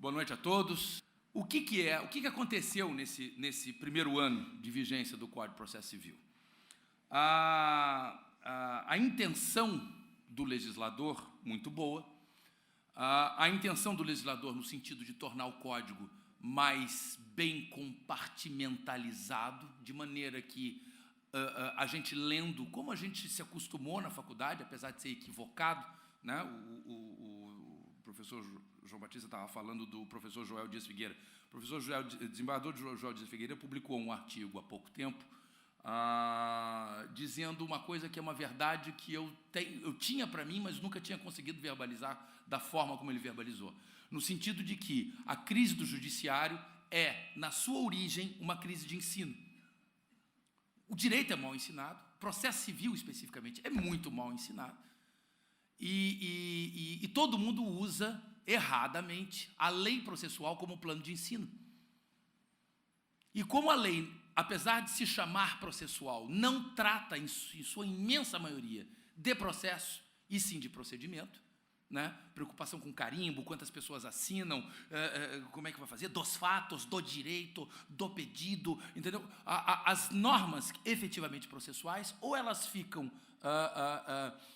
Boa noite a todos. O que aconteceu nesse primeiro ano de vigência do Código de Processo Civil? A intenção do legislador, muito boa, a intenção do legislador no sentido de tornar o Código mais bem compartimentalizado, de maneira que a gente lendo, como a gente se acostumou na faculdade, apesar de ser equivocado, né? O professor João Batista estava falando do professor Joel Dias Figueira. O professor desembargador Joel Dias Figueira publicou um artigo há pouco tempo dizendo uma coisa que é uma verdade que eu tinha para mim, mas nunca tinha conseguido verbalizar da forma como ele verbalizou. No sentido de que a crise do judiciário é, na sua origem, uma crise de ensino. O direito é mal ensinado, o processo civil, especificamente, é muito mal ensinado. E todo mundo usa, erradamente, a lei processual como plano de ensino. E como a lei, apesar de se chamar processual, não trata, em sua imensa maioria, de processo, e sim de procedimento, né? Preocupação com carimbo, quantas pessoas assinam, como é que vai fazer, dos fatos, do direito, do pedido, entendeu? As normas efetivamente processuais, ou elas ficam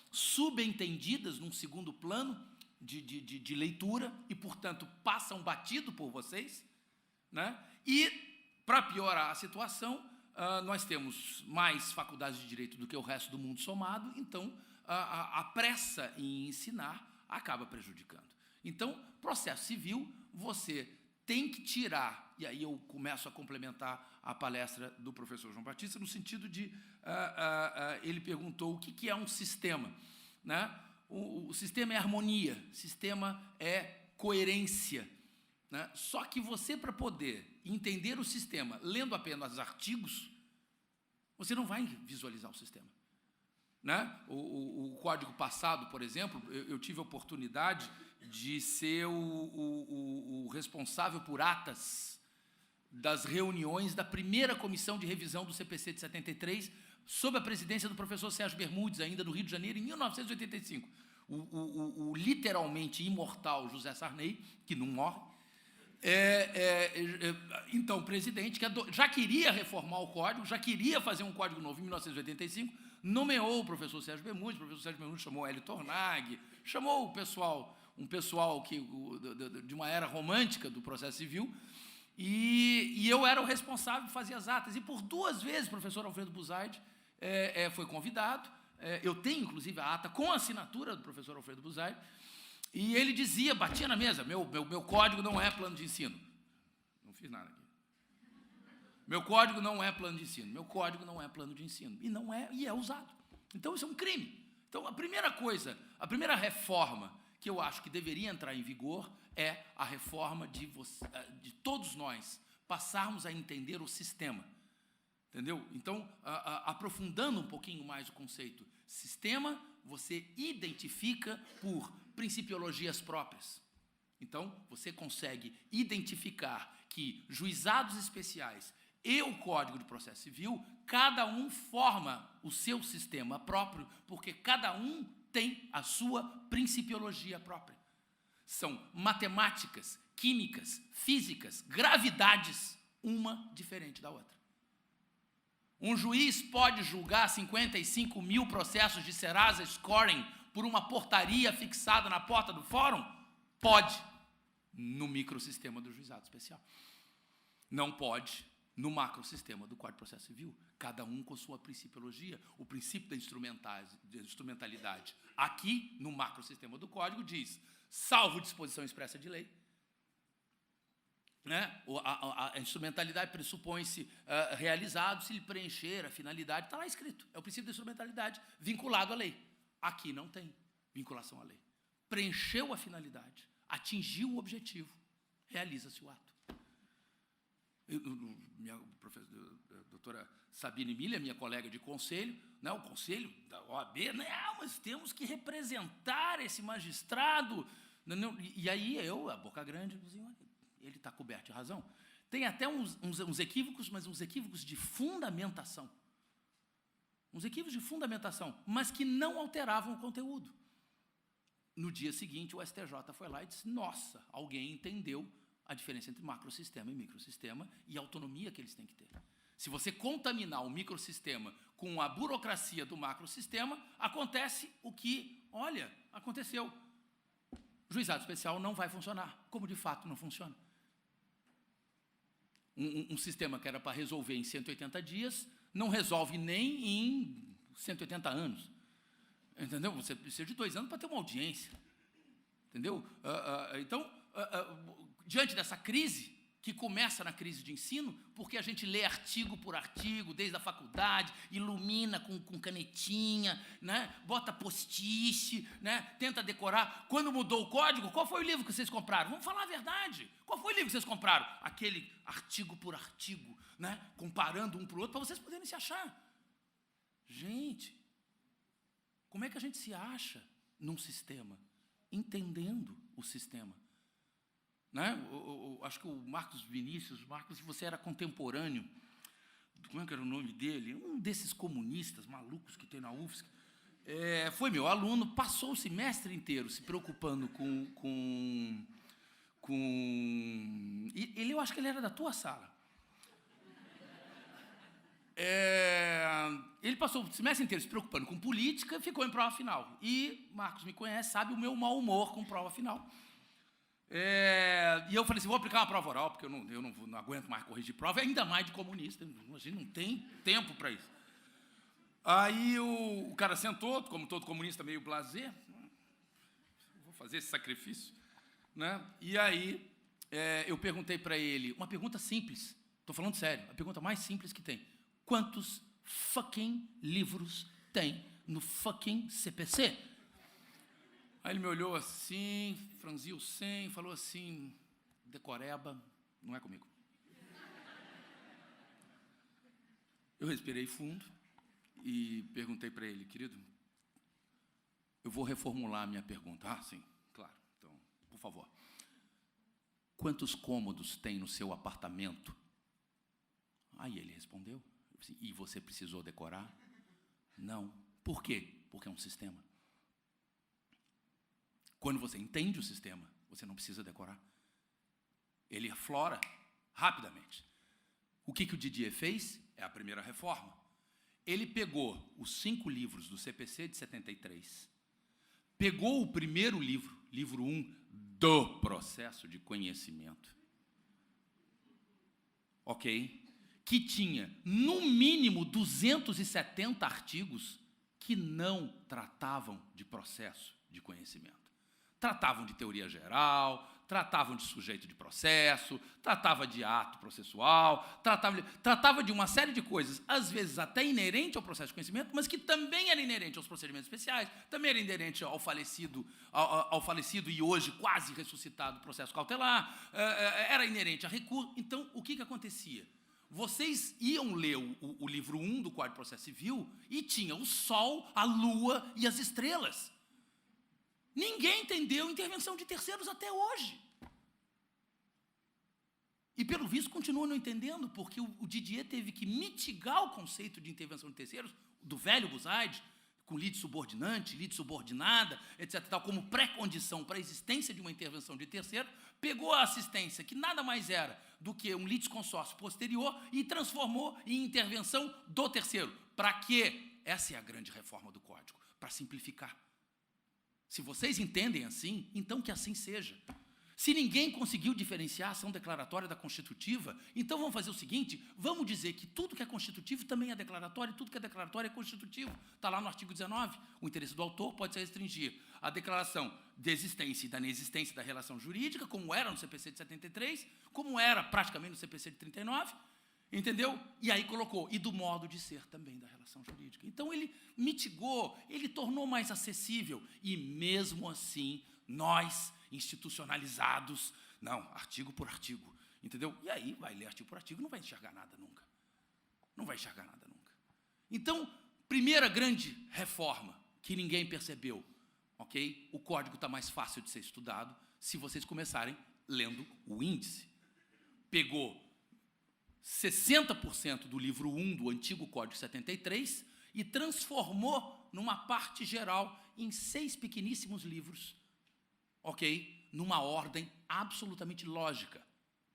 subentendidas num segundo plano de leitura e, portanto, passam batido por vocês, né? E, para piorar a situação, nós temos mais faculdades de direito do que o resto do mundo somado, então a pressa em ensinar acaba prejudicando. Então, processo civil, você tem que tirar, e aí eu começo a complementar a palestra do professor João Batista, no sentido de, ele perguntou o que é um sistema, né? O sistema é harmonia, sistema é coerência, né? Só que você, para poder entender o sistema, lendo apenas artigos, você não vai visualizar o sistema. Né? O código passado, por exemplo, eu tive a oportunidade de ser o responsável por atas das reuniões da primeira comissão de revisão do CPC de 73, sob a presidência do professor Sérgio Bermudes, ainda do Rio de Janeiro, em 1985. O literalmente imortal José Sarney, que não morre, então, presidente, que já queria reformar o código, já queria fazer um código novo em 1985, nomeou o professor Sérgio Bermudes, o professor Sérgio Bermudes chamou Hélio Tornag, chamou um pessoal de uma era romântica do processo civil, e eu era o responsável por fazer as atas. E por 2 vezes o professor Alfredo Buzaide foi convidado, eu tenho, inclusive, a ata com a assinatura do professor Alfredo Buzaide, e ele dizia, batia na mesa, meu código não é plano de ensino. Não fiz nada aqui. Meu código não é plano de ensino. Meu código não é plano de ensino. E é usado. Então, isso é um crime. Então, a primeira coisa, a primeira reforma que eu acho que deveria entrar em vigor é a reforma de todos nós passarmos a entender o sistema. Entendeu? Então, aprofundando um pouquinho mais o conceito, sistema, você identifica por principiologias próprias. Então, você consegue identificar que juizados especiais e o Código de Processo Civil, cada um forma o seu sistema próprio, porque cada um tem a sua principiologia própria. São matemáticas, químicas, físicas, gravidades, uma diferente da outra. Um juiz pode julgar 55 mil processos de Serasa Scoring por uma portaria fixada na porta do fórum? Pode, no microsistema do juizado especial. Não pode no macrosistema do Código de Processo Civil, cada um com sua principiologia, o princípio da instrumentalidade. Aqui, no macrosistema do Código, diz, salvo disposição expressa de lei, né? A instrumentalidade pressupõe-se realizado se lhe preencher a finalidade, está lá escrito, é o princípio da instrumentalidade vinculado à lei. Aqui não tem vinculação à lei. Preencheu a finalidade, atingiu o objetivo, realiza-se o ato. Minha doutora Sabine Miller, minha colega de conselho, né, o conselho da OAB, não, mas temos que representar esse magistrado. E aí a boca grande, ele está coberto de razão. Tem até uns equívocos, mas uns equívocos de fundamentação. Uns equívocos de fundamentação, mas que não alteravam o conteúdo. No dia seguinte, o STJ foi lá e disse, nossa, alguém entendeu a diferença entre macrosistema e microsistema e a autonomia que eles têm que ter. Se você contaminar o microsistema com a burocracia do macrosistema, acontece o que, olha, aconteceu. O juizado especial não vai funcionar, como de fato não funciona. Um sistema que era para resolver em 180 dias, não resolve nem em 180 anos. Entendeu? Você precisa de 2 anos para ter uma audiência. Entendeu? Então, diante dessa crise, que começa na crise de ensino, porque a gente lê artigo por artigo, desde a faculdade, ilumina com canetinha, né? Bota post-it, né? Tenta decorar. Quando mudou o código, qual foi o livro que vocês compraram? Vamos falar a verdade. Qual foi o livro que vocês compraram? Aquele artigo por artigo, né? Comparando um para o outro, para vocês poderem se achar. Gente, como é que a gente se acha num sistema? Entendendo o sistema. Né? Acho que o Marcos Vinícius, você era contemporâneo, como é que era o nome dele? Um desses comunistas malucos que tem na UFSC. Foi meu aluno, passou o semestre inteiro se preocupando com eu acho que ele era da tua sala. Ele passou o semestre inteiro se preocupando com política e ficou em prova final. E Marcos me conhece, sabe o meu mau humor com prova final. E eu falei assim, vou aplicar uma prova oral, porque eu não aguento mais corrigir prova, ainda mais de comunista, a gente não tem tempo para isso. Aí o cara sentou, como todo comunista meio blasé, vou fazer esse sacrifício, né? E aí eu perguntei para ele, uma pergunta simples, estou falando sério, a pergunta mais simples que tem: quantos fucking livros tem no fucking CPC? Aí ele me olhou assim, franziu o sem, falou assim, decoreba, não é comigo. Eu respirei fundo e perguntei para ele, querido, eu vou reformular a minha pergunta. Ah, sim, claro, então, por favor. Quantos cômodos tem no seu apartamento? Aí ele respondeu, e você precisou decorar? Não. Por quê? Porque é um sistema. Quando você entende o sistema, você não precisa decorar. Ele aflora rapidamente. O que o Didier fez? É a primeira reforma. Ele pegou os 5 livros do CPC de 73, pegou o primeiro livro, livro 1, do processo de conhecimento, ok? Que tinha, no mínimo, 270 artigos que não tratavam de processo de conhecimento. Tratavam de teoria geral, tratavam de sujeito de processo, tratava de ato processual, tratava de uma série de coisas, às vezes até inerente ao processo de conhecimento, mas que também era inerente aos procedimentos especiais, também era inerente ao falecido e hoje quase ressuscitado processo cautelar, era inerente a recurso. Então, o que acontecia? Vocês iam ler o livro 1 do Código de Processo Civil e tinha o Sol, a Lua e as estrelas. Ninguém entendeu intervenção de terceiros até hoje. E, pelo visto, continua não entendendo, porque o Didier teve que mitigar o conceito de intervenção de terceiros, do velho Buzaide, com lide subordinante, lide subordinada, etc., tal, como pré-condição para a existência de uma intervenção de terceiro, pegou a assistência, que nada mais era do que um litisconsórcio posterior, e transformou em intervenção do terceiro. Para quê? Essa é a grande reforma do Código, para simplificar. Se vocês entendem assim, então que assim seja. Se ninguém conseguiu diferenciar a ação declaratória da constitutiva, então vamos fazer o seguinte, vamos dizer que tudo que é constitutivo também é declaratório, e tudo que é declaratório é constitutivo. Está lá no artigo 19, o interesse do autor pode se restringir à declaração de existência e da inexistência da relação jurídica, como era no CPC de 73, como era praticamente no CPC de 39, entendeu? E aí colocou, e do modo de ser também da relação jurídica. Então ele mitigou, ele tornou mais acessível, e mesmo assim, nós, institucionalizados, não, artigo por artigo, entendeu? E aí vai ler artigo por artigo, não vai enxergar nada nunca. Não vai enxergar nada nunca. Então, primeira grande reforma que ninguém percebeu, ok? O código está mais fácil de ser estudado se vocês começarem lendo o índice. Pegou 60% do livro 1 do antigo Código 73 e transformou numa parte geral em 6 pequeníssimos livros, ok? Numa ordem absolutamente lógica.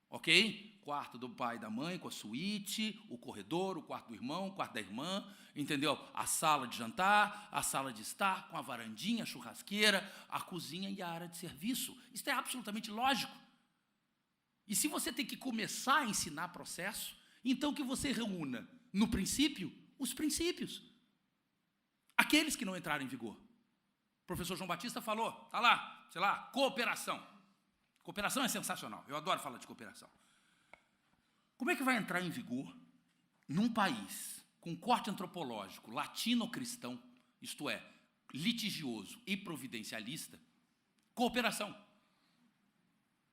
ok? Quarto do pai e da mãe com a suíte, o corredor, o quarto do irmão, o quarto da irmã, entendeu? A sala de jantar, a sala de estar, com a varandinha, a churrasqueira, a cozinha e a área de serviço. Isso é absolutamente lógico. E se você tem que começar a ensinar processo, então que você reúna, no princípio, os princípios. Aqueles que não entraram em vigor. O professor João Batista falou, tá lá, sei lá, cooperação. Cooperação é sensacional, eu adoro falar de cooperação. Como é que vai entrar em vigor num país com corte antropológico latino-cristão, isto é, litigioso e providencialista, cooperação?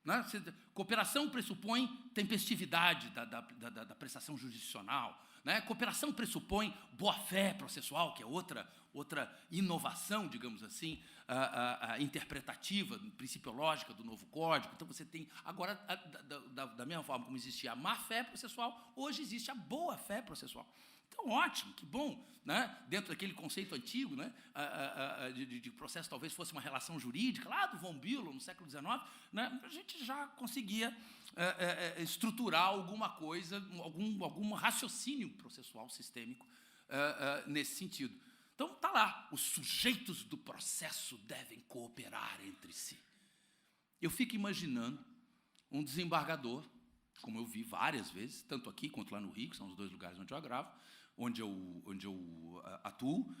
Né? Cooperação pressupõe tempestividade da prestação jurisdicional, né? Cooperação pressupõe boa-fé processual, que é outra inovação, digamos assim, interpretativa, principiológica do novo Código. Então, você tem, agora, da mesma forma como existia a má-fé processual, hoje existe a boa-fé processual. Então, ótimo, que bom, né? Dentro daquele conceito antigo, né? De processo talvez fosse uma relação jurídica, lá do von Bülow, no século XIX, né? A gente já conseguia estruturar alguma coisa, algum raciocínio processual sistêmico nesse sentido. Então, está lá, os sujeitos do processo devem cooperar entre si. Eu fico imaginando um desembargador, como eu vi várias vezes, tanto aqui quanto lá no Rio, que são os dois lugares onde eu agravo, onde eu atuo,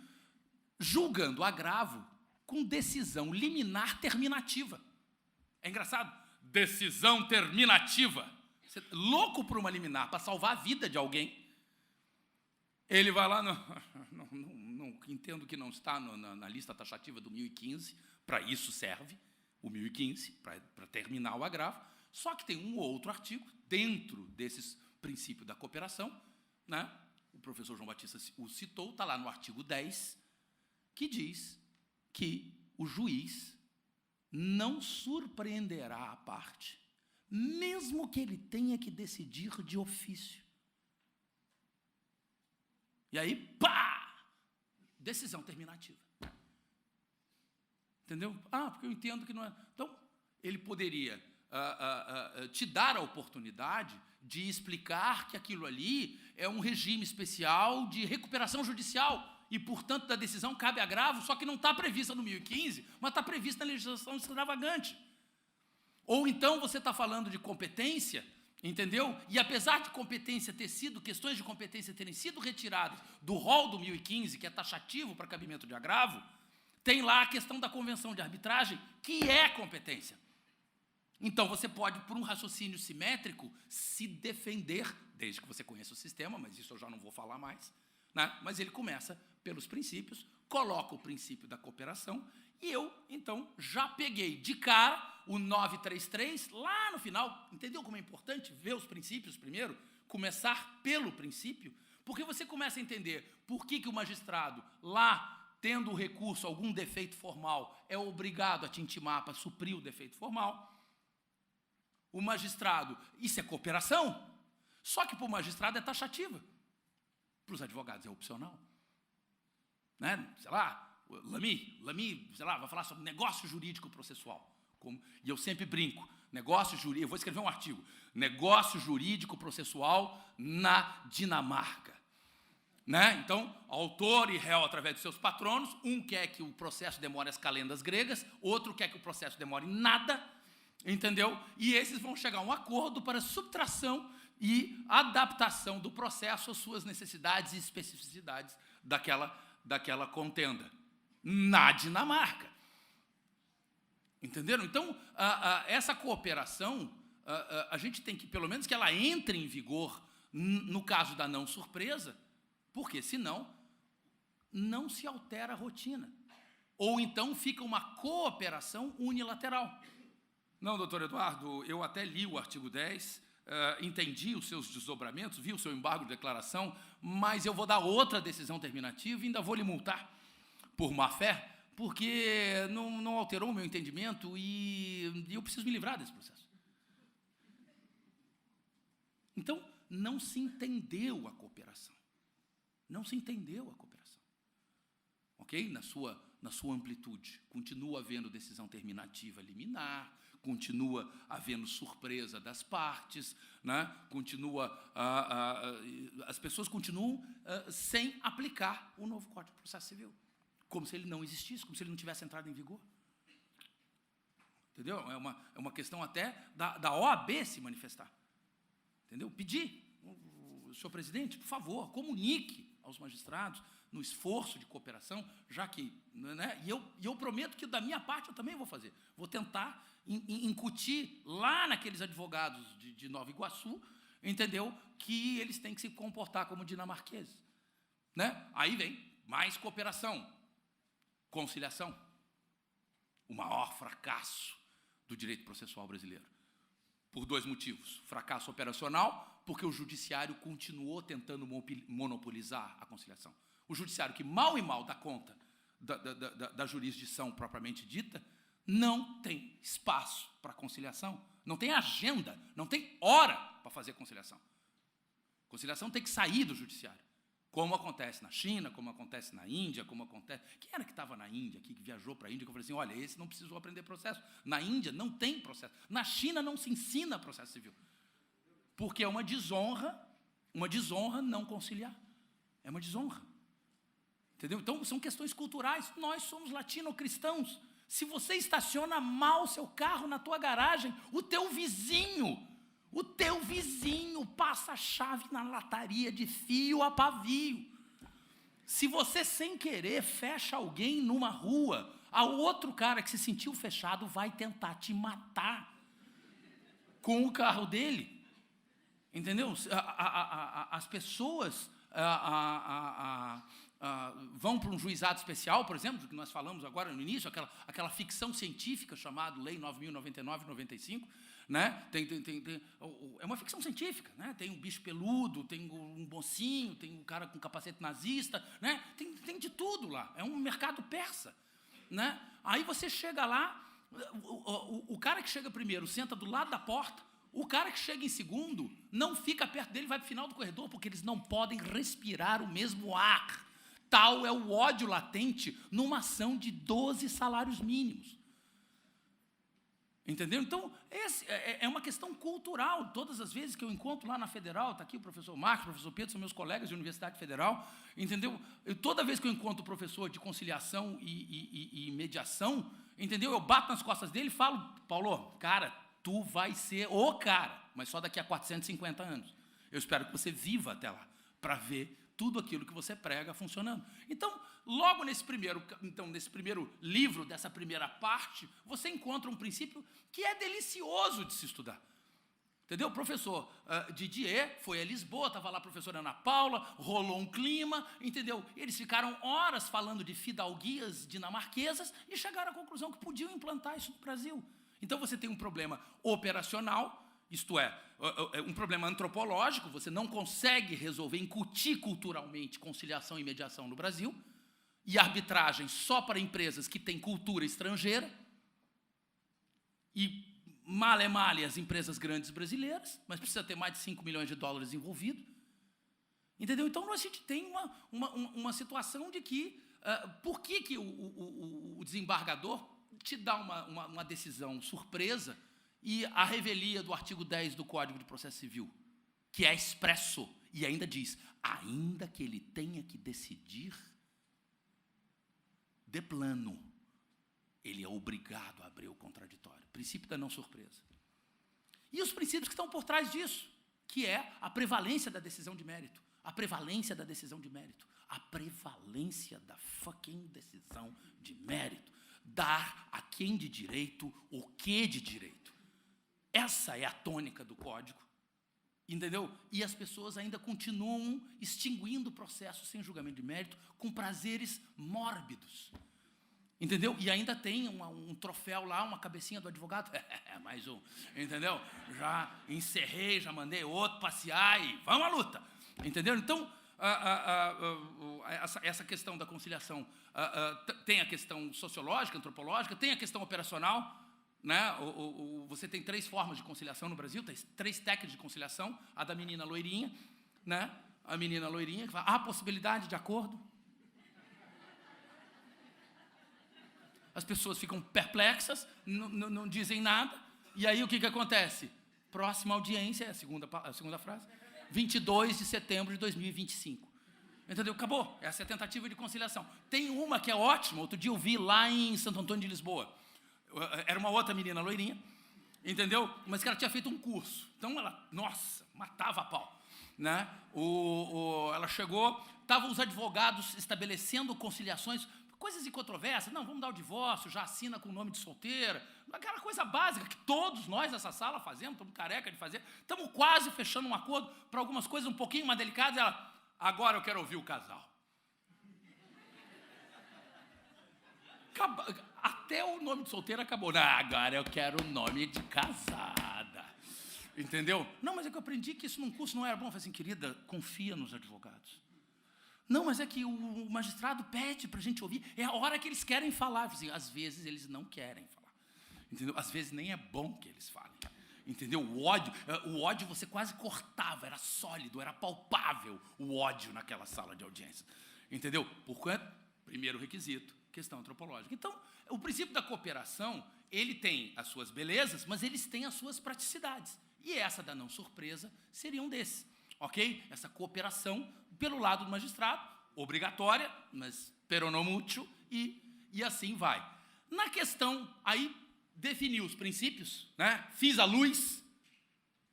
julgando agravo com decisão liminar terminativa. É engraçado, decisão terminativa. Você é louco por uma liminar para salvar a vida de alguém. Ele vai lá, não entendo que não está na lista taxativa do 1015, para isso serve o 1015, para terminar o agravo, só que tem um outro artigo dentro desses princípios da cooperação, né? O professor João Batista o citou, está lá no artigo 10, que diz que o juiz não surpreenderá a parte, mesmo que ele tenha que decidir de ofício. E aí, pá! Decisão terminativa. Entendeu? Porque eu entendo que não é... Então, ele poderia te dar a oportunidade de explicar que aquilo ali é um regime especial de recuperação judicial e, portanto, da decisão cabe agravo, só que não está prevista no 1015, mas está prevista na legislação extravagante. Ou então você está falando de competência, entendeu? E apesar de competência ter sido, questões de competência terem sido retiradas do rol do 1015, que é taxativo para cabimento de agravo, tem lá a questão da convenção de arbitragem, que é competência. Então, você pode, por um raciocínio simétrico, se defender, desde que você conheça o sistema, mas isso eu já não vou falar mais, né? Mas ele começa pelos princípios, coloca o princípio da cooperação, e eu, então, já peguei de cara o 933, lá no final. Entendeu como é importante ver os princípios primeiro? Começar pelo princípio, porque você começa a entender por que o magistrado, lá, tendo o recurso a algum defeito formal, é obrigado a te intimar para suprir o defeito formal. O magistrado, isso é cooperação, só que para o magistrado é taxativa. Para os advogados é opcional. Né? Sei lá, Lamy, sei lá, vai falar sobre negócio jurídico processual. E eu sempre brinco, negócio jurídico, eu vou escrever um artigo, negócio jurídico processual na Dinamarca. Né? Então, autor e réu através dos seus patronos, um quer que o processo demore as calendas gregas, outro quer que o processo demore nada, entendeu? E esses vão chegar a um acordo para subtração e adaptação do processo às suas necessidades e especificidades daquela contenda, na Dinamarca. Entenderam? Então, essa cooperação, a gente tem que, pelo menos, que ela entre em vigor no caso da não surpresa, porque, senão, não se altera a rotina. Ou então fica uma cooperação unilateral. Não, doutor Eduardo, eu até li o artigo 10, entendi os seus desdobramentos, vi o seu embargo de declaração, mas eu vou dar outra decisão terminativa e ainda vou lhe multar por má-fé, porque não alterou o meu entendimento e eu preciso me livrar desse processo. Então, não se entendeu a cooperação. Não se entendeu a cooperação. Ok? Na sua amplitude. Continua havendo decisão terminativa liminar, continua havendo surpresa das partes, né? As pessoas continuam sem aplicar o novo Código de Processo Civil, como se ele não existisse, como se ele não tivesse entrado em vigor. Entendeu? É uma questão até da OAB se manifestar. Entendeu? Pedir, senhor presidente, por favor, comunique aos magistrados no esforço de cooperação, já que, né, e eu prometo que da minha parte eu também vou fazer. Vou tentar incutir lá naqueles advogados de Nova Iguaçu, entendeu, que eles têm que se comportar como dinamarqueses. Né? Aí vem mais cooperação, conciliação. O maior fracasso do direito processual brasileiro. Por dois motivos. Fracasso operacional, porque o judiciário continuou tentando monopolizar a conciliação. O judiciário, que mal e mal dá conta da jurisdição propriamente dita, não tem espaço para conciliação, não tem agenda, não tem hora para fazer conciliação. Conciliação tem que sair do judiciário, como acontece na China, como acontece na Índia, como acontece... Quem era que estava na Índia, que viajou para a Índia, que eu falei assim, olha, esse não precisou aprender processo. Na Índia não tem processo. Na China não se ensina processo civil. Porque é uma desonra não conciliar. É uma desonra. Entendeu? Então, são questões culturais. Nós somos latino-cristãos. Se você estaciona mal seu carro na tua garagem, o teu vizinho passa a chave na lataria de fio a pavio. Se você, sem querer, fecha alguém numa rua, a outro cara que se sentiu fechado vai tentar te matar com o carro dele. Entendeu? As pessoas vão para um juizado especial, por exemplo, do que nós falamos agora no início, aquela ficção científica chamada Lei 9.099/95, né? É uma ficção científica, né? Tem um bicho peludo, tem um mocinho, tem um cara com capacete nazista, né? Tem de tudo lá, é um mercado persa, né? Aí você chega lá, o cara que chega primeiro senta do lado da porta, o cara que chega em segundo não fica perto dele, vai para o final do corredor, porque eles não podem respirar o mesmo ar. Tal é o ódio latente numa ação de 12 salários mínimos. Entendeu? Então, é uma questão cultural. Todas as vezes que eu encontro lá na Federal, está aqui o professor Marcos, o professor Pedro, são meus colegas de Universidade Federal, entendeu? Toda vez que eu encontro o professor de conciliação e mediação, entendeu? Eu bato nas costas dele e falo, Paulo, cara, tu vai ser o cara, mas só daqui a 450 anos. Eu espero que você viva até lá, para ver tudo aquilo que você prega funcionando. Então, logo nesse primeiro livro, dessa primeira parte, você encontra um princípio que é delicioso de se estudar. Entendeu? O professor Didier foi a Lisboa, estava lá a professora Ana Paula, rolou um clima, entendeu? Eles ficaram horas falando de fidalguias dinamarquesas e chegaram à conclusão que podiam implantar isso no Brasil. Então, você tem um problema operacional, isto é, um problema antropológico, você não consegue resolver, incutir culturalmente conciliação e mediação no Brasil, e arbitragem só para empresas que têm cultura estrangeira, e male as empresas grandes brasileiras, mas precisa ter mais de 5 milhões de dólares envolvidos. Entendeu? Então, a gente tem uma situação de que, por que o desembargador te dá uma decisão surpresa e a revelia do artigo 10 do Código de Processo Civil, que é expresso, e ainda diz, ainda que ele tenha que decidir de plano, ele é obrigado a abrir o contraditório. Princípio da não surpresa. E os princípios que estão por trás disso, que é a prevalência da decisão de mérito. A prevalência da decisão de mérito. A prevalência da fucking decisão de mérito. Dar a quem de direito o que de direito. Essa é a tônica do Código, entendeu? E as pessoas ainda continuam extinguindo processos sem julgamento de mérito com prazeres mórbidos, entendeu? E ainda tem um troféu lá, uma cabecinha do advogado, mais um, entendeu? Já encerrei, já mandei outro passear e vamos à luta, entendeu? Então, essa questão da conciliação tem a questão sociológica, antropológica, tem a questão operacional, né? Você tem 3 formas de conciliação no Brasil, tem 3 técnicas de conciliação, a da menina loirinha, né? A menina loirinha que fala, há possibilidade de acordo? As pessoas ficam perplexas, não dizem nada, E aí o que acontece? Próxima audiência, a segunda frase, 22 de setembro de 2025. Entendeu? Acabou. Essa é a tentativa de conciliação. Tem uma que é ótima, outro dia eu vi lá em Santo Antônio de Lisboa. Era uma outra menina loirinha, entendeu? Mas que ela tinha feito um curso. Então ela, nossa, matava a pau. Né? Ela chegou, estavam os advogados estabelecendo conciliações, coisas incontroversas. Não, vamos dar o divórcio, já assina com o nome de solteira. Aquela coisa básica que todos nós nessa sala fazemos, estamos careca de fazer. Estamos quase fechando um acordo para algumas coisas um pouquinho mais delicadas. Ela, agora eu quero ouvir o casal. Até o nome de solteira acabou. Não, agora eu quero o nome de casada. Entendeu? Não, mas é que eu aprendi que isso num curso não era bom. Eu falei assim, querida, confia nos advogados. Não, mas é que o magistrado pede para a gente ouvir. É a hora que eles querem falar. Eu falei assim, às vezes eles não querem falar. Entendeu? Às vezes nem é bom que eles falem. Entendeu? O ódio você quase cortava, era sólido, era palpável o ódio naquela sala de audiência. Entendeu? Porquanto, primeiro requisito, questão antropológica. Então, o princípio da cooperação, ele tem as suas belezas, mas eles têm as suas praticidades. E essa da não surpresa seria um desses. Ok? Essa cooperação pelo lado do magistrado, obrigatória, mas peronomútil, e assim vai. Na questão, aí, defini os princípios, né? Fiz a luz,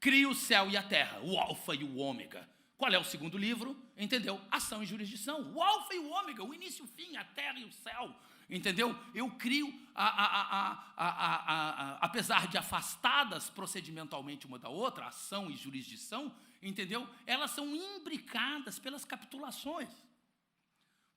crio o céu e a terra, o alfa e o ômega. Qual é o segundo livro? Entendeu? Ação e jurisdição, o alfa e o ômega, o início e o fim, a terra e o céu. Entendeu? Eu crio, apesar de afastadas procedimentalmente uma da outra, ação e jurisdição, entendeu? Elas são imbricadas pelas capitulações.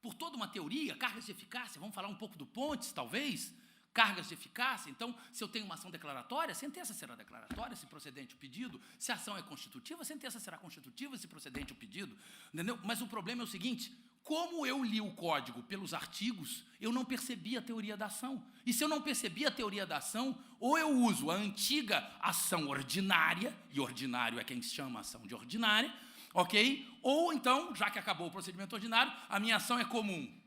Por toda uma teoria, cargas de eficácia, vamos falar um pouco do Pontes, talvez, cargas de eficácia. Então, se eu tenho uma ação declaratória, a sentença será declaratória, se procedente o pedido. Se a ação é constitutiva, a sentença será constitutiva, se procedente o pedido. Entendeu? Mas o problema é o seguinte, como eu li o código pelos artigos, eu não percebi a teoria da ação. E se eu não percebi a teoria da ação, ou eu uso a antiga ação ordinária, e ordinário é quem chama a ação de ordinária, ok? Ou então, já que acabou o procedimento ordinário, a minha ação é comum.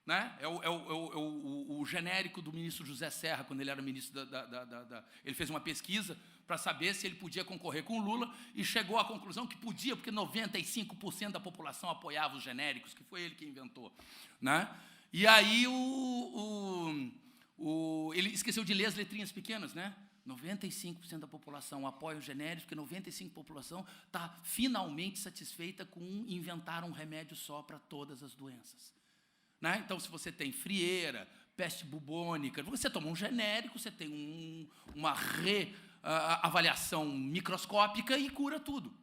Né? É o genérico do ministro José Serra, quando ele era ministro ele fez uma pesquisa para saber se ele podia concorrer com o Lula e chegou à conclusão que podia, porque 95% da população apoiava os genéricos, que foi ele que inventou. Né? E aí ele esqueceu de ler as letrinhas pequenas, né? 95% da população apoia os genéricos, porque 95% da população está finalmente satisfeita com inventar um remédio só para todas as doenças. Né? Então, se você tem frieira, peste bubônica, você toma um genérico, você tem uma reavaliação microscópica e cura tudo.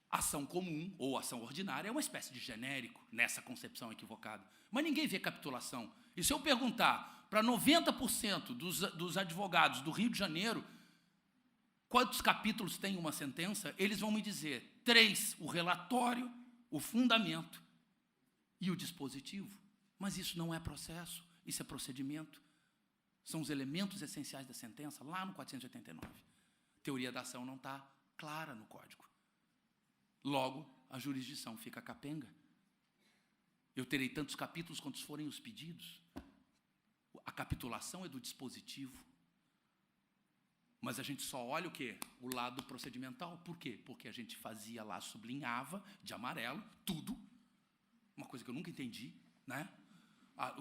Ação comum ou ação ordinária é uma espécie de genérico, nessa concepção equivocada. Mas ninguém vê capitulação. E se eu perguntar para 90% dos advogados do Rio de Janeiro quantos capítulos tem uma sentença, eles vão me dizer 3, o relatório, o fundamento e o dispositivo. Mas isso não é processo, isso é procedimento. São os elementos essenciais da sentença, lá no 489. A teoria da ação não está clara no código. Logo, a jurisdição fica capenga. Eu terei tantos capítulos quantos forem os pedidos. A capitulação é do dispositivo. Mas a gente só olha o quê? O lado procedimental. Por quê? Porque a gente fazia lá, sublinhava de amarelo, tudo. Uma coisa que eu nunca entendi, né?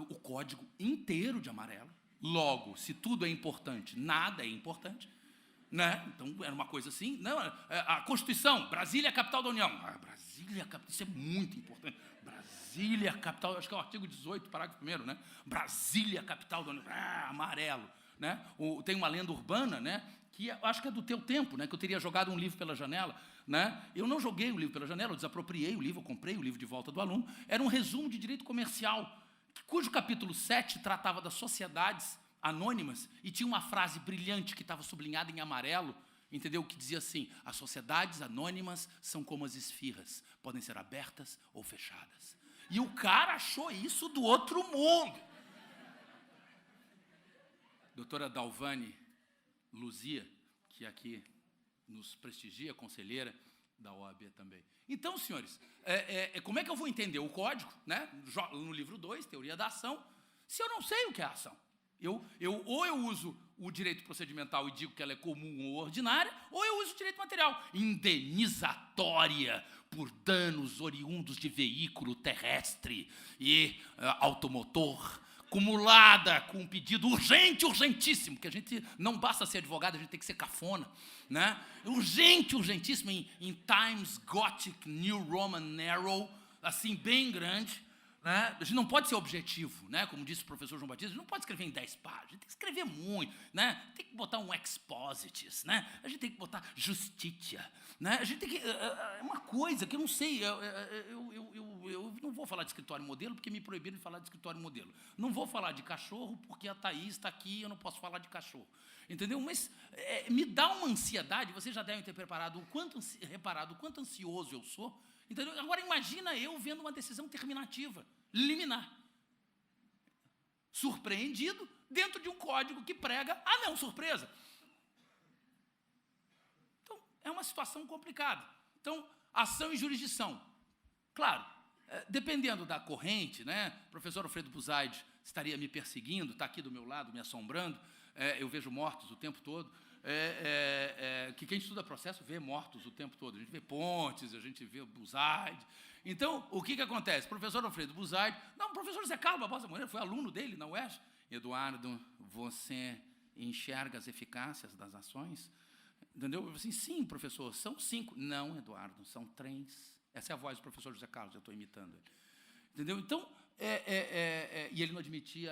O código inteiro de amarelo. Logo, se tudo é importante, nada é importante. Né? Então, era uma coisa assim. Não, a Constituição, Brasília é a capital da União. Brasília é a capital, isso é muito importante. Brasília é a capital, acho que é o artigo 18, parágrafo 1º, né? Brasília é a capital da União. Amarelo. Né? Tem uma lenda urbana, né? Que acho que é do teu tempo, né? Que eu teria jogado um livro pela janela. Né? Eu não joguei o livro pela janela, eu desapropriei o livro, eu comprei o livro de volta do aluno. Era um resumo de direito comercial, cujo capítulo 7 tratava das sociedades anônimas e tinha uma frase brilhante que estava sublinhada em amarelo, entendeu? Que dizia assim, as sociedades anônimas são como as esfirras, podem ser abertas ou fechadas. E o cara achou isso do outro mundo. Doutora Dalvane Luzia, que aqui nos prestigia, conselheira da OAB também. Então, senhores, como é que eu vou entender o código, né? No livro 2, teoria da ação, se eu não sei o que é a ação? Ou eu uso o direito procedimental e digo que ela é comum ou ordinária, ou eu uso o direito material, indenizatória por danos oriundos de veículo terrestre e automotor, cumulada com um pedido urgente, urgentíssimo, que a gente não basta ser advogado, a gente tem que ser cafona, né? Urgente, urgentíssimo, em Times Gothic New Roman Narrow, assim, bem grande, né? A gente não pode ser objetivo, né? Como disse o professor João Batista, a gente não pode escrever em 10 páginas, a gente tem que escrever muito, né? Tem que botar um expositis, né? A gente tem que botar justitia, né? A gente tem que... É uma coisa que eu não sei, eu não vou falar de escritório modelo porque me proibiram de falar de escritório modelo. Não vou falar de cachorro porque a Thaís está aqui e eu não posso falar de cachorro. Entendeu? Mas me dá uma ansiedade, vocês já devem ter reparado o quanto ansioso eu sou. Entendeu? Agora imagina eu vendo uma decisão terminativa, liminar. Surpreendido dentro de um código que prega a não surpresa. Então, é uma situação complicada. Então, ação e jurisdição. Claro, dependendo da corrente, né? O professor Alfredo Buzaide estaria me perseguindo, está aqui do meu lado, me assombrando. Eu vejo mortos o tempo todo. Que quem estuda processo vê mortos o tempo todo. A gente vê Pontes, a gente vê Buzaide. Então, o que acontece? O professor Alfredo Buzaide... Não, o professor José Carlos Barbosa Moreira foi aluno dele na UERJ. Eduardo, você enxerga as eficácias das ações? Entendeu? Eu falei assim, sim, professor, são 5. Não, Eduardo, são 3. Essa é a voz do professor José Carlos, eu estou imitando ele. Entendeu? Então, e ele não admitia,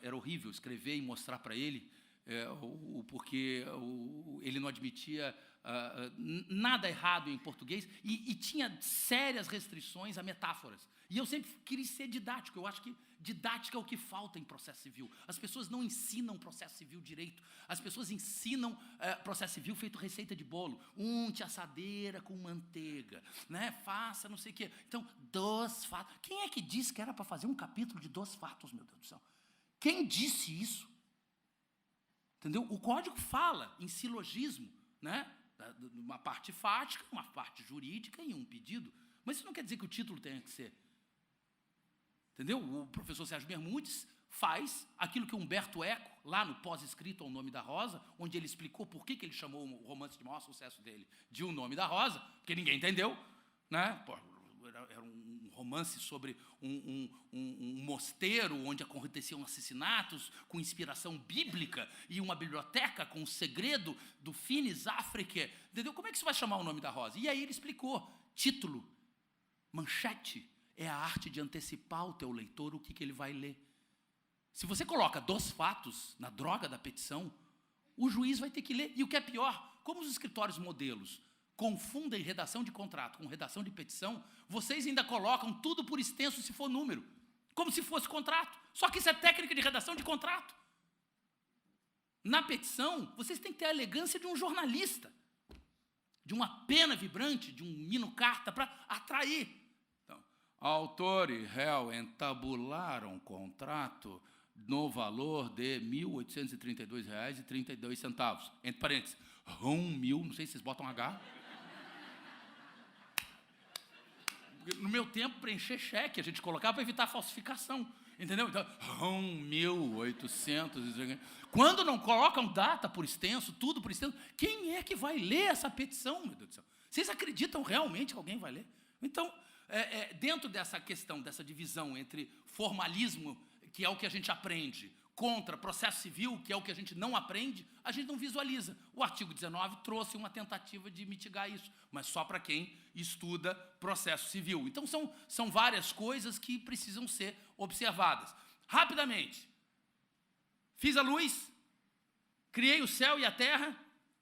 era horrível escrever e mostrar para ele, porque ele não admitia nada errado em português e tinha sérias restrições a metáforas. E eu sempre queria ser didático, eu acho que didática é o que falta em processo civil. As pessoas não ensinam processo civil direito, as pessoas ensinam processo civil feito receita de bolo, unte assadeira com manteiga, né? Faça não sei o quê. Então, 2 fatos. Quem é que disse que era para fazer um capítulo de 2 fatos, meu Deus do céu? Quem disse isso? Entendeu? O código fala em silogismo, né? Uma parte fática, uma parte jurídica e um pedido. Mas isso não quer dizer que o título tenha que ser. Entendeu? O professor Sérgio Bermudes faz aquilo que Humberto Eco, lá no pós-escrito ao Nome da Rosa, onde ele explicou por que ele chamou o romance de maior sucesso dele de O Nome da Rosa, porque ninguém entendeu, né? Era um romance sobre um mosteiro onde aconteciam assassinatos com inspiração bíblica e uma biblioteca com o segredo do Finis Africae. Entendeu? Como é que você vai chamar O Nome da Rosa? E aí ele explicou, título, manchete, é a arte de antecipar o teu leitor o que ele vai ler. Se você coloca 2 fatos na droga da petição, o juiz vai ter que ler. E o que é pior, como os escritórios modelos confundem redação de contrato com redação de petição, vocês ainda colocam tudo por extenso se for número, como se fosse contrato. Só que isso é técnica de redação de contrato. Na petição, vocês têm que ter a elegância de um jornalista, de uma pena vibrante, de um minucarta para atrair. Então, autor e réu entabularam contrato no valor de R$ 1.832,32. Entre parênteses, não sei se vocês botam H. No meu tempo, preencher cheque, a gente colocava para evitar falsificação. Entendeu? Então, 1.800. Quando não colocam data por extenso, tudo por extenso, quem é que vai ler essa petição, meu Deus do céu? Vocês acreditam realmente que alguém vai ler? Então, dentro dessa questão, dessa divisão entre formalismo, que é o que a gente aprende, contra processo civil, que é o que a gente não aprende, a gente não visualiza. O artigo 19 trouxe uma tentativa de mitigar isso, mas só para quem estuda processo civil. Então, são várias coisas que precisam ser observadas. Rapidamente, fiz a luz, criei o céu e a terra,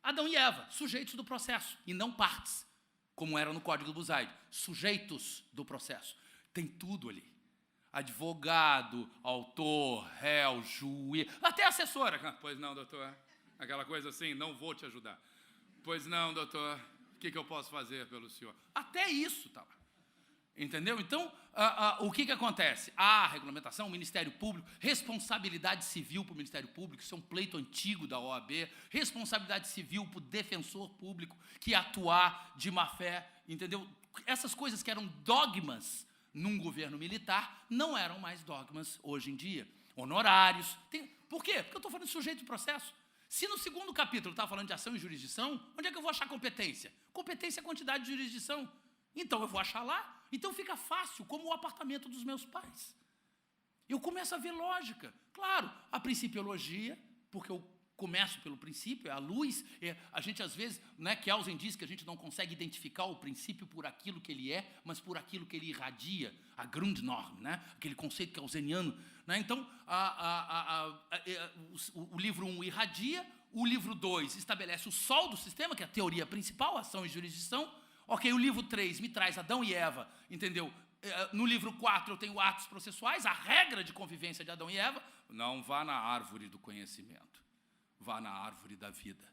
Adão e Eva, sujeitos do processo, e não partes, como era no Código do Buzaide, sujeitos do processo. Tem tudo ali. Advogado, autor, réu, juiz, até assessora. Pois não, doutor. Aquela coisa assim, não vou te ajudar. Pois não, doutor. O que eu posso fazer pelo senhor? Até isso está lá. Entendeu? Então, o que acontece? A regulamentação, o Ministério Público, responsabilidade civil para o Ministério Público, isso é um pleito antigo da OAB, responsabilidade civil para o defensor público que atuar de má-fé, entendeu? Essas coisas que eram dogmas num governo militar, não eram mais dogmas hoje em dia. honorários. Por quê? Porque eu estou falando de sujeito de processo. Se no segundo capítulo está falando de ação e jurisdição, onde é que eu vou achar competência? Competência é quantidade de jurisdição. Então eu vou achar lá. Então fica fácil, como o apartamento dos meus pais. Eu começo a ver lógica. Claro, a principiologia, porque eu começo pelo princípio, é a luz. A gente, às vezes, né, Kelsen diz que a gente não consegue identificar o princípio por aquilo que ele é, mas por aquilo que ele irradia, a Grundnorm, né, aquele conceito kelseniano. Né? Então, o livro 1 irradia, o livro 2 estabelece o sol do sistema, que é a teoria principal, ação e jurisdição. Ok, o livro 3 me traz Adão e Eva, entendeu? No livro 4 eu tenho atos processuais, a regra de convivência de Adão e Eva. Não vá na árvore do conhecimento, vá na árvore da vida.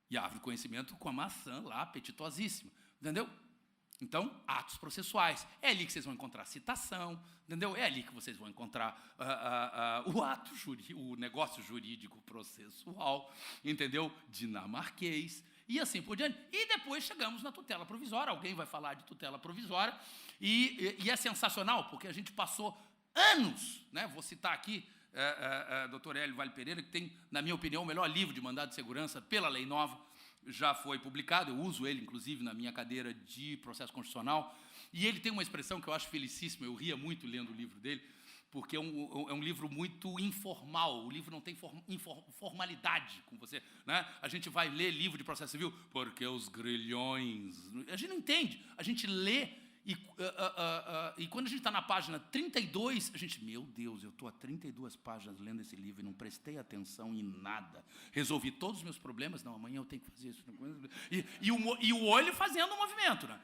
E a árvore do conhecimento com a maçã lá, apetitosíssima, entendeu? Então, atos processuais. É ali que vocês vão encontrar citação, entendeu? É ali que vocês vão encontrar o ato jurídico, o negócio jurídico processual, entendeu? Dinamarquês. E assim por diante. E depois chegamos na tutela provisória. Alguém vai falar de tutela provisória. E é sensacional, porque a gente passou anos, né? Vou citar aqui Dr. Hélio Vale Pereira, que tem, na minha opinião, o melhor livro de mandado de segurança pela Lei Nova. Já foi publicado, eu uso ele, inclusive, na minha cadeira de processo constitucional. E ele tem uma expressão que eu acho felicíssima, eu ria muito lendo o livro dele, porque é um livro muito informal, o livro não tem formalidade com você. Né? A gente vai ler livro de processo civil, porque os grilhões... A gente não entende, a gente lê, e quando a gente está na página 32, a gente, meu Deus, eu estou há 32 páginas lendo esse livro e não prestei atenção em nada. Resolvi todos os meus problemas, não, amanhã eu tenho que fazer isso. E o olho fazendo o movimento, né?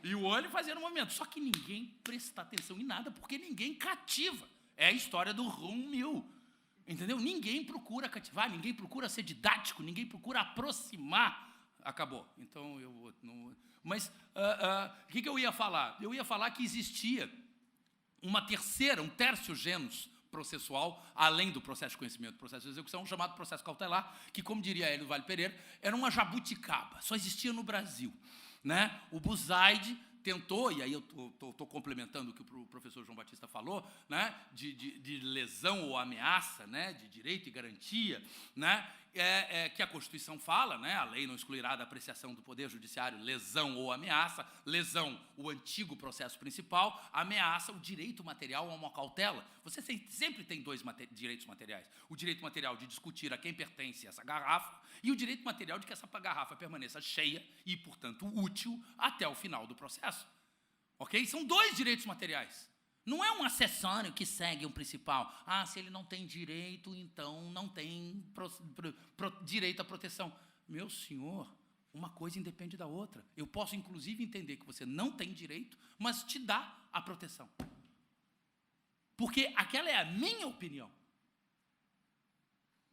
E o olho fazendo o movimento. Só que ninguém presta atenção em nada, porque ninguém cativa. É a história do Rum 1000. Entendeu? Ninguém procura cativar, ninguém procura ser didático, ninguém procura aproximar. Acabou. Então, eu vou... Mas, o que eu ia falar? Eu ia falar que existia um tercio genus processual, além do processo de conhecimento, processo de execução, chamado processo cautelar, que, como diria Hélio Vale Pereira, era uma jabuticaba, só existia no Brasil. Né? O Buzaide tentou, e aí eu estou complementando o que o professor João Batista falou, né? de lesão ou ameaça, né? De direito e garantia, né? Que a Constituição fala, né? A lei não excluirá da apreciação do Poder Judiciário lesão ou ameaça, lesão, o antigo processo principal, ameaça, o direito material a uma cautela. Você sempre tem dois direitos materiais, o direito material de discutir a quem pertence essa garrafa e o direito material de que essa garrafa permaneça cheia e, portanto, útil até o final do processo. Ok? São dois direitos materiais. Não é um acessório que segue o principal. Ah, se ele não tem direito, então não tem direito à proteção. Meu senhor, uma coisa independe da outra. Eu posso, inclusive, entender que você não tem direito, mas te dá a proteção. Porque aquela é a minha opinião.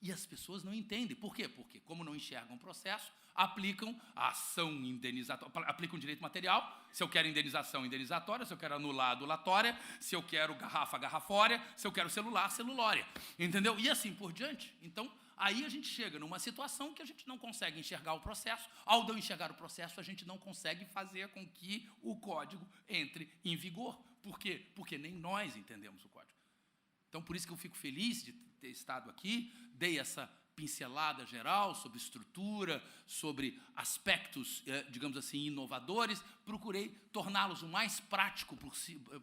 E as pessoas não entendem. Por quê? Porque, como não enxergam o processo, aplicam a ação indenizatória, aplicam direito material. Se eu quero indenização, indenizatória. Se eu quero anular, adulatória. Se eu quero garrafa, garrafória. Se eu quero celular, celulória. Entendeu? E assim por diante. Então, aí a gente chega numa situação que a gente não consegue enxergar o processo. Ao não enxergar o processo, a gente não consegue fazer com que o código entre em vigor. Por quê? Porque nem nós entendemos o código. Então, por isso que eu fico feliz de ter estado aqui, dei essa pincelada geral sobre estrutura, sobre aspectos, digamos assim, inovadores, procurei torná-los o mais prático possível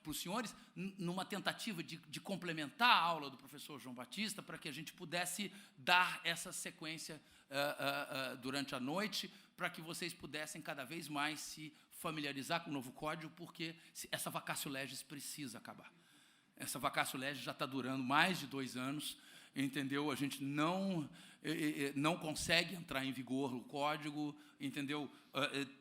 para os senhores, numa tentativa de complementar a aula do professor João Batista, para que a gente pudesse dar essa sequência durante a noite, para que vocês pudessem cada vez mais se familiarizar com o novo código, porque essa vacatio legis precisa acabar. Essa vacatio legis já está durando mais de 2 anos, entendeu? A gente não consegue entrar em vigor o código, entendeu?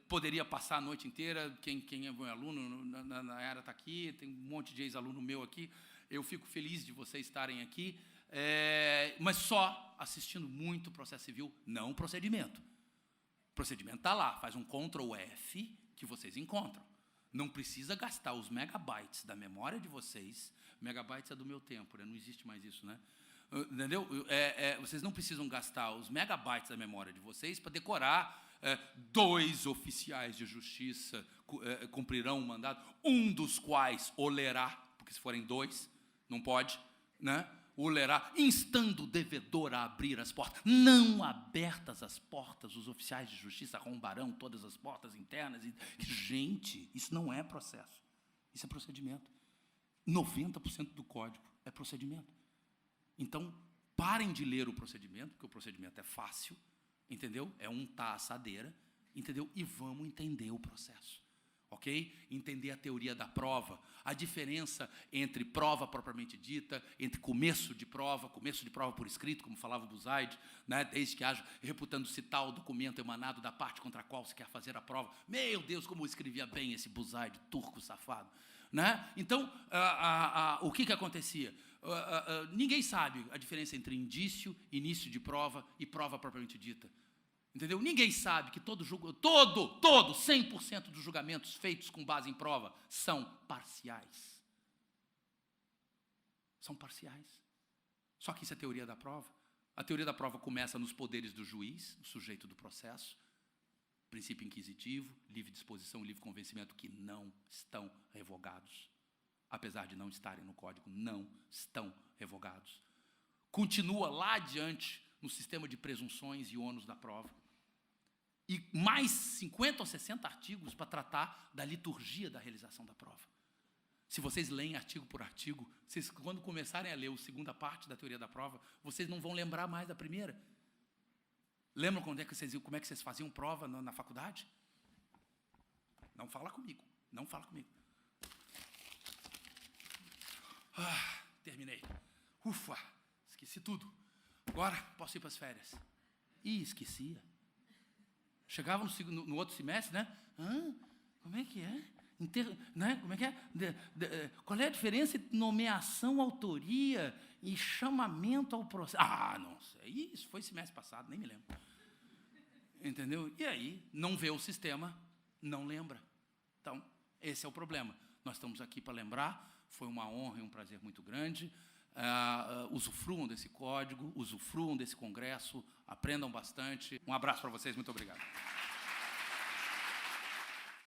Poderia passar a noite inteira, quem é meu aluno, na era está aqui, tem um monte de ex-aluno meu aqui, eu fico feliz de vocês estarem aqui, mas só assistindo muito processo civil, não procedimento. O procedimento está lá, faz um Ctrl F que vocês encontram. Não precisa gastar os megabytes da memória de vocês. Megabytes é do meu tempo, né? Não existe mais isso, né? Entendeu? Vocês não precisam gastar os megabytes da memória de vocês para decorar 2 oficiais de justiça cumprirão um mandato, um dos quais o lerá, porque se forem 2, não pode, né? O lerá, instando o devedor a abrir as portas. Não abertas as portas, os oficiais de justiça arrombarão todas as portas internas. Gente, isso não é processo, isso é procedimento. 90% do código é procedimento. Então, parem de ler o procedimento, porque o procedimento é fácil, entendeu? É untar a assadeira, entendeu? E vamos entender o processo, ok? Entender a teoria da prova, a diferença entre prova propriamente dita, entre começo de prova por escrito, como falava o Buzaide, né? Desde que haja, reputando-se tal documento emanado da parte contra a qual se quer fazer a prova. Meu Deus, como escrevia bem esse Buzaide, turco safado, né? Então, o que acontecia? Ninguém sabe a diferença entre indício, início de prova e prova propriamente dita. Entendeu? Ninguém sabe que todo 100% dos julgamentos feitos com base em prova são parciais. São parciais. Só que isso é teoria da prova. A teoria da prova começa nos poderes do juiz, o sujeito do processo, princípio inquisitivo, livre disposição e livre convencimento, que não estão revogados. Apesar de não estarem no código, não estão revogados. Continua lá adiante no sistema de presunções e ônus da prova. E mais 50 ou 60 artigos para tratar da liturgia da realização da prova. Se vocês leem artigo por artigo, vocês, quando começarem a ler a segunda parte da teoria da prova, vocês não vão lembrar mais da primeira. Lembram como é que vocês faziam prova na faculdade? Não fala comigo, não fala comigo. Terminei. Ufa, esqueci tudo. Agora posso ir para as férias. E esquecia. Chegava no outro semestre, né? Como é que é? Né? Como é que é? Qual é a diferença entre nomeação, autoria e chamamento ao processo? Não sei. Isso foi semestre passado, nem me lembro. Entendeu? E aí, não vê o sistema, não lembra. Então, esse é o problema. Nós estamos aqui para lembrar. Foi uma honra e um prazer muito grande. Usufruam desse código, usufruam desse congresso, aprendam bastante. Um abraço para vocês, muito obrigado.